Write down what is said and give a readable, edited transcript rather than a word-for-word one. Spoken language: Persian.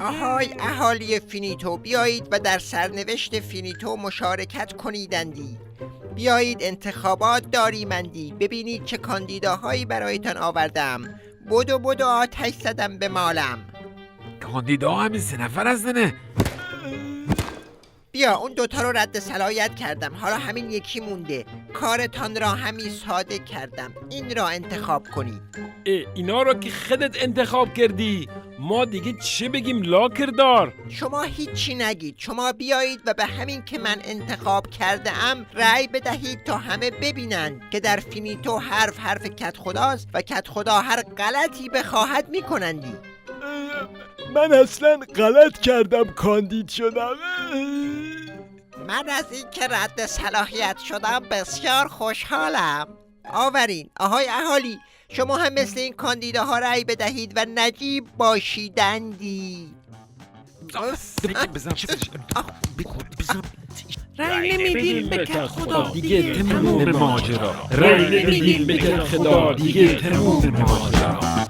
آهای اهالی فینیتو، بیایید و در سرنوشت فینیتو مشارکت کنیدندی. بیایید انتخابات داریمندی. ببینید چه کاندیداهایی برایتان آوردم. بدو آتش زدم به مالم. کاندیدا همین 3 نفر هستنه. بیا اون دوتا رو رد صلاحیت کردم، حالا همین یکی مونده. کارتان را همین ساده کردم، این را انتخاب کنید. اینا را که خودت انتخاب کردی، ما دیگه چه بگیم لاکردار؟ شما هیچی نگید، شما بیایید و به همین که من انتخاب کرده ام رأی بدهید تا همه ببینند که در فینیتو حرف کت خداست و کت خدا هر غلطی بخواهد میکنندی. من اصلا غلط کردم کاندید شدم. من از این که رد صلاحیت شدم بسیار خوشحالم. آورین آهای اهالی، شما هم مثل این کاندیداها رأی بدهید و نجیب باشیدندی. رأی نمیدیم به کت خدا، دیگه تموم ماجرا. رأی نمیدیم به کت خدا، دیگه تموم ماجرا.